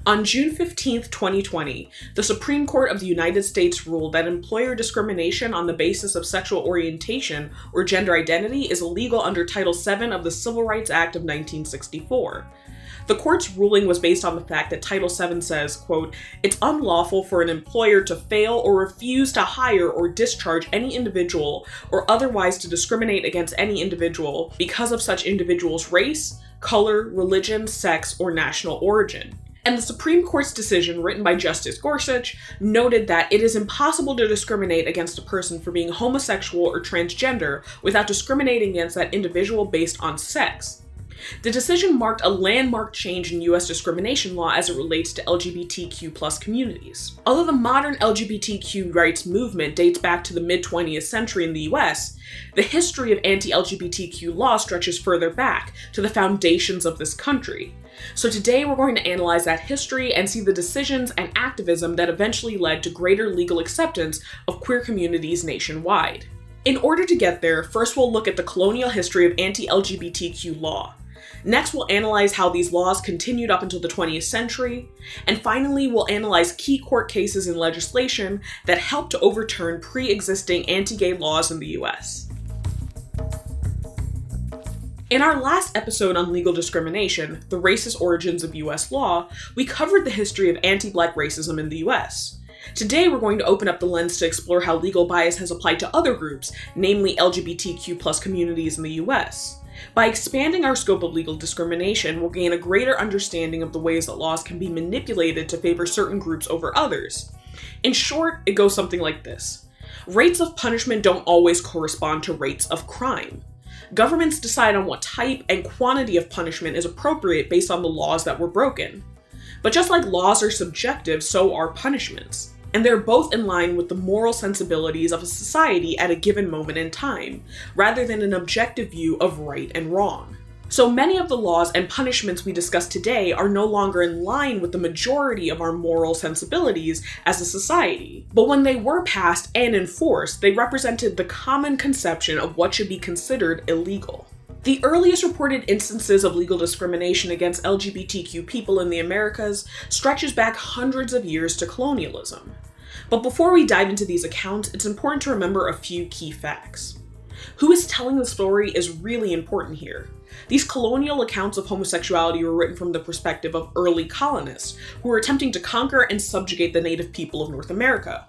On June 15, 2020, the Supreme Court of the United States ruled that employer discrimination on the basis of sexual orientation or gender identity is illegal under Title VII of the Civil Rights Act of 1964. The court's ruling was based on the fact that Title VII says, quote, "It's unlawful for an employer to fail or refuse to hire or discharge any individual or otherwise to discriminate against any individual because of such individual's race, color, religion, sex, or national origin." And the Supreme Court's decision, written by Justice Gorsuch, noted that it is impossible to discriminate against a person for being homosexual or transgender without discriminating against that individual based on sex. The decision marked a landmark change in U.S. discrimination law as it relates to LGBTQ+ communities. Although the modern LGBTQ rights movement dates back to the mid-20th century in the U.S., the history of anti-LGBTQ law stretches further back to the foundations of this country. So today we're going to analyze that history and see the decisions and activism that eventually led to greater legal acceptance of queer communities nationwide. In order to get there, first we'll look at the colonial history of anti-LGBTQ law. Next, we'll analyze how these laws continued up until the 20th century, and finally, we'll analyze key court cases and legislation that helped to overturn pre-existing anti-gay laws in the US. In our last episode on legal discrimination, the racist origins of US law, we covered the history of anti-Black racism in the US. Today, we're going to open up the lens to explore how legal bias has applied to other groups, namely LGBTQ+ communities in the US. By expanding our scope of legal discrimination, we'll gain a greater understanding of the ways that laws can be manipulated to favor certain groups over others. In short, it goes something like this. Rates of punishment don't always correspond to rates of crime. Governments decide on what type and quantity of punishment is appropriate based on the laws that were broken. But just like laws are subjective, so are punishments. And they're both in line with the moral sensibilities of a society at a given moment in time, rather than an objective view of right and wrong. So many of the laws and punishments we discuss today are no longer in line with the majority of our moral sensibilities as a society. But when they were passed and enforced, they represented the common conception of what should be considered illegal. The earliest reported instances of legal discrimination against LGBTQ people in the Americas stretches back hundreds of years to colonialism. But before we dive into these accounts, it's important to remember a few key facts. Who is telling the story is really important here. These colonial accounts of homosexuality were written from the perspective of early colonists, who were attempting to conquer and subjugate the native people of North America.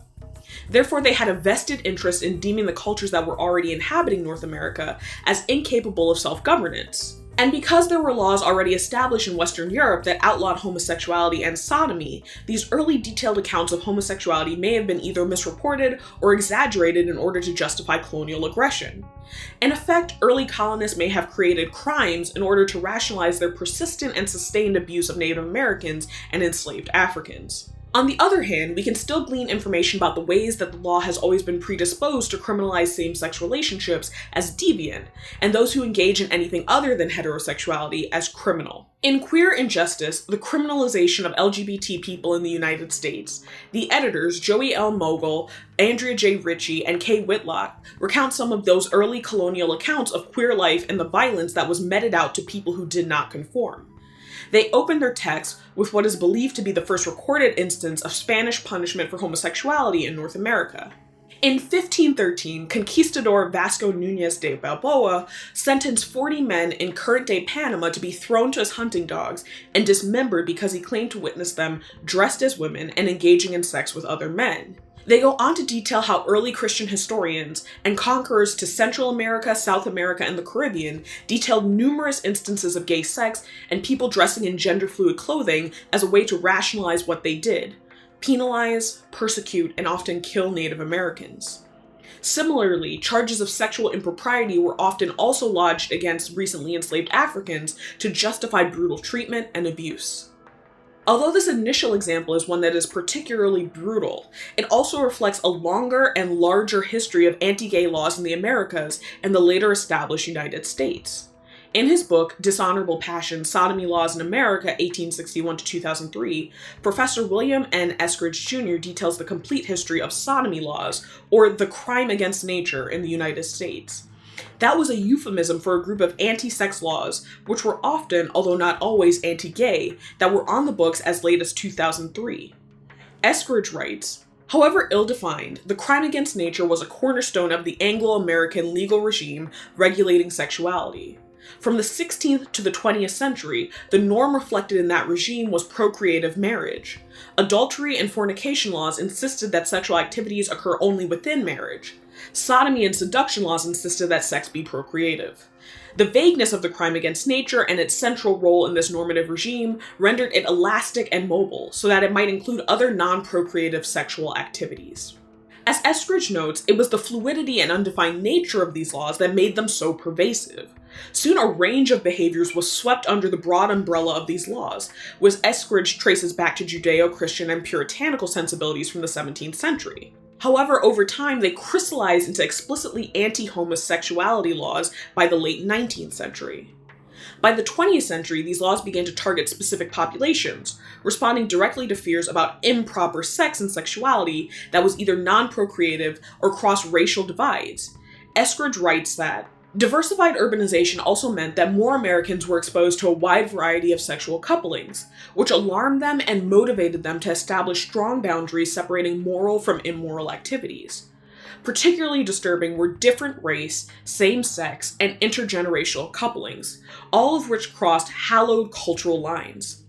Therefore, they had a vested interest in deeming the cultures that were already inhabiting North America as incapable of self-governance. And because there were laws already established in Western Europe that outlawed homosexuality and sodomy, these early detailed accounts of homosexuality may have been either misreported or exaggerated in order to justify colonial aggression. In effect, early colonists may have created crimes in order to rationalize their persistent and sustained abuse of Native Americans and enslaved Africans. On the other hand, we can still glean information about the ways that the law has always been predisposed to criminalize same-sex relationships as deviant, and those who engage in anything other than heterosexuality as criminal. In Queer Injustice, the criminalization of LGBT people in the United States, the editors Joey L. Mogul, Andrea J. Ritchie, and Kay Whitlock recount some of those early colonial accounts of queer life and the violence that was meted out to people who did not conform. They open their text with what is believed to be the first recorded instance of Spanish punishment for homosexuality in North America. In 1513, Conquistador Vasco Núñez de Balboa sentenced 40 men in current-day Panama to be thrown to his hunting dogs and dismembered because he claimed to witness them dressed as women and engaging in sex with other men. They go on to detail how early Christian historians and conquerors to Central America, South America, and the Caribbean detailed numerous instances of gay sex and people dressing in gender-fluid clothing as a way to rationalize what they did: penalize, persecute, and often kill Native Americans. Similarly, charges of sexual impropriety were often also lodged against recently enslaved Africans to justify brutal treatment and abuse. Although this initial example is one that is particularly brutal, it also reflects a longer and larger history of anti-gay laws in the Americas and the later established United States. In his book, Dishonorable Passion: Sodomy Laws in America, 1861 to 2003, Professor William N. Eskridge Jr. details the complete history of sodomy laws, or the crime against nature, in the United States. That was a euphemism for a group of anti-sex laws, which were often, although not always, anti-gay, that were on the books as late as 2003. Eskridge writes, "However ill-defined, the crime against nature was a cornerstone of the Anglo-American legal regime regulating sexuality. From the 16th to the 20th century, the norm reflected in that regime was procreative marriage. Adultery and fornication laws insisted that sexual activities occur only within marriage. Sodomy and seduction laws insisted that sex be procreative. The vagueness of the crime against nature and its central role in this normative regime rendered it elastic and mobile, so that it might include other non-procreative sexual activities." As Eskridge notes, it was the fluidity and undefined nature of these laws that made them so pervasive. Soon a range of behaviors was swept under the broad umbrella of these laws, which Eskridge traces back to Judeo-Christian and puritanical sensibilities from the 17th century. However, over time, they crystallized into explicitly anti-homosexuality laws by the late 19th century. By the 20th century, these laws began to target specific populations, responding directly to fears about improper sex and sexuality that was either non-procreative or crossed racial divides. Eskridge writes that, "Diversified urbanization also meant that more Americans were exposed to a wide variety of sexual couplings, which alarmed them and motivated them to establish strong boundaries separating moral from immoral activities. Particularly disturbing were different race, same-sex, and intergenerational couplings, all of which crossed hallowed cultural lines.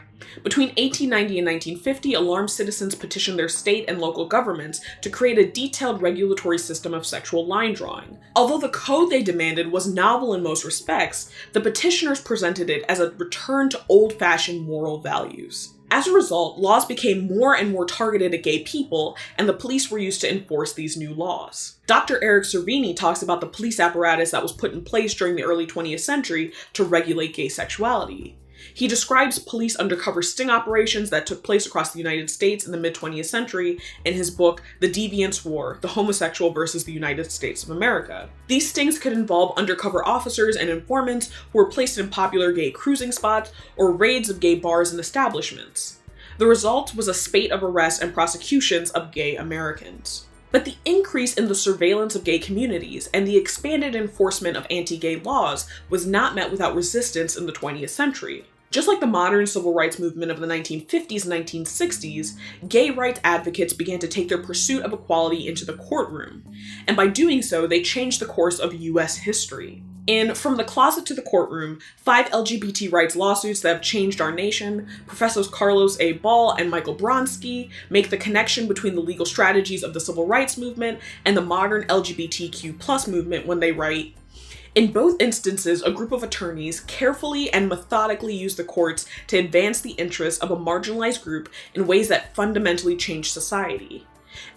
Between 1890 and 1950, alarmed citizens petitioned their state and local governments to create a detailed regulatory system of sexual line drawing. Although the code they demanded was novel in most respects, the petitioners presented it as a return to old-fashioned moral values. As a result, laws became more and more targeted at gay people, and the police were used to enforce these new laws." Dr. Eric Cervini talks about the police apparatus that was put in place during the early 20th century to regulate gay sexuality. He describes police undercover sting operations that took place across the United States in the mid-20th century in his book, The Deviants' War: The Homosexual versus the United States of America. These stings could involve undercover officers and informants who were placed in popular gay cruising spots or raids of gay bars and establishments. The result was a spate of arrests and prosecutions of gay Americans. But the increase in the surveillance of gay communities and the expanded enforcement of anti-gay laws was not met without resistance in the 20th century. Just like the modern civil rights movement of the 1950s and 1960s, gay rights advocates began to take their pursuit of equality into the courtroom, and by doing so, they changed the course of U.S. history. In From the Closet to the Courtroom, 5 LGBT rights lawsuits that have changed our nation, Professors Carlos A. Ball and Michael Bronsky make the connection between the legal strategies of the civil rights movement and the modern LGBTQ+ movement when they write, "In both instances, a group of attorneys carefully and methodically used the courts to advance the interests of a marginalized group in ways that fundamentally changed society.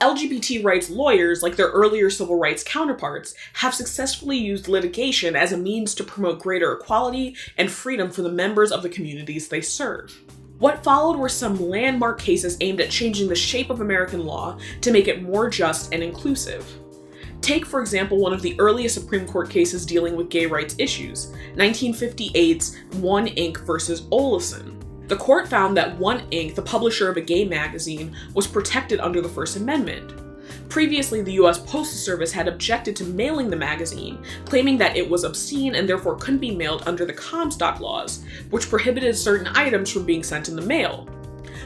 LGBT rights lawyers, like their earlier civil rights counterparts, have successfully used litigation as a means to promote greater equality and freedom for the members of the communities they serve." What followed were some landmark cases aimed at changing the shape of American law to make it more just and inclusive. Take, for example, one of the earliest Supreme Court cases dealing with gay rights issues, 1958's One Inc. versus Oleson. The court found that One Inc., the publisher of a gay magazine, was protected under the First Amendment. Previously, the U.S. Postal Service had objected to mailing the magazine, claiming that it was obscene and therefore couldn't be mailed under the Comstock laws, which prohibited certain items from being sent in the mail.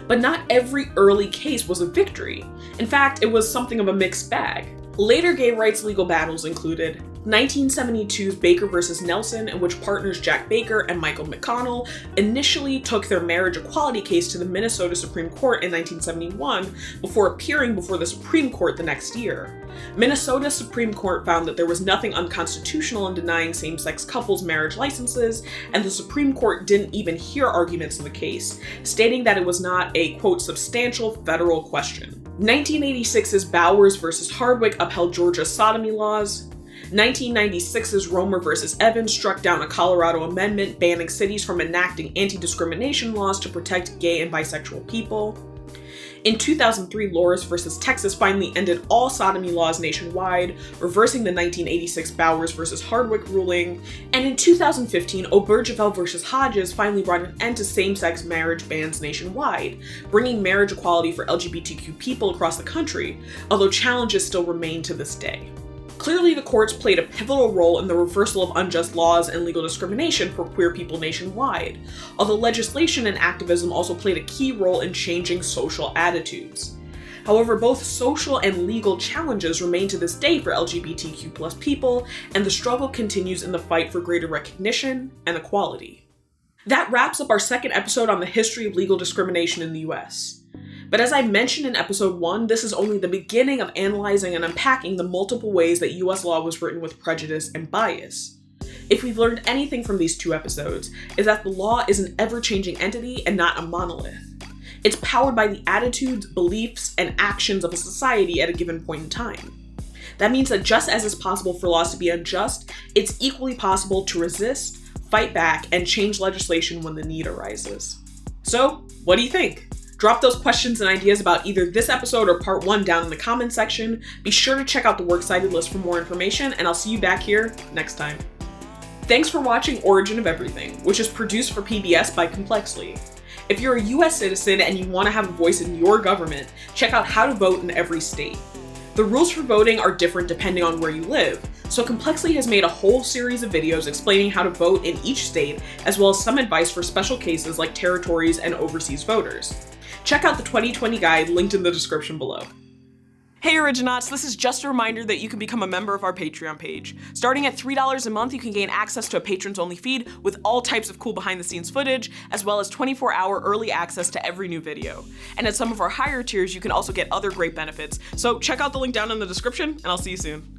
But not every early case was a victory. In fact, it was something of a mixed bag. Later gay rights legal battles included 1972's Baker versus Nelson, in which partners Jack Baker and Michael McConnell initially took their marriage equality case to the Minnesota Supreme Court in 1971 before appearing before the Supreme Court the next year. Minnesota's Supreme Court found that there was nothing unconstitutional in denying same-sex couples marriage licenses, and the Supreme Court didn't even hear arguments in the case, stating that it was not a, quote, substantial federal question. 1986's Bowers versus Hardwick upheld Georgia's sodomy laws. 1996's Romer versus Evans struck down a Colorado amendment banning cities from enacting anti-discrimination laws to protect gay and bisexual people. In 2003, Loris versus Texas finally ended all sodomy laws nationwide, reversing the 1986 Bowers versus Hardwick ruling. And in 2015, Obergefell versus Hodges finally brought an end to same-sex marriage bans nationwide, bringing marriage equality for LGBTQ people across the country, although challenges still remain to this day. Clearly, the courts played a pivotal role in the reversal of unjust laws and legal discrimination for queer people nationwide, although legislation and activism also played a key role in changing social attitudes. However, both social and legal challenges remain to this day for LGBTQ+ people, and the struggle continues in the fight for greater recognition and equality. That wraps up our second episode on the history of legal discrimination in the US. But as I mentioned in episode 1, this is only the beginning of analyzing and unpacking the multiple ways that US law was written with prejudice and bias. If we've learned anything from these 2 episodes, is that the law is an ever-changing entity and not a monolith. It's powered by the attitudes, beliefs, and actions of a society at a given point in time. That means that just as it's possible for laws to be unjust, it's equally possible to resist, fight back, and change legislation when the need arises. So, what do you think? Drop those questions and ideas about either this episode or part 1 down in the comments section. Be sure to check out the works cited list for more information, and I'll see you back here next time. Thanks for watching Origin of Everything, which is produced for PBS by Complexly. If you're a US citizen and you want to have a voice in your government, check out How to Vote in Every State. The rules for voting are different depending on where you live, so Complexly has made a whole series of videos explaining how to vote in each state, as well as some advice for special cases like territories and overseas voters. Check out the 2020 guide linked in the description below. Hey Originauts, this is just a reminder that you can become a member of our Patreon page. Starting at $3 a month, you can gain access to a patrons-only feed with all types of cool behind-the-scenes footage, as well as 24-hour early access to every new video. And at some of our higher tiers, you can also get other great benefits. So check out the link down in the description, and I'll see you soon.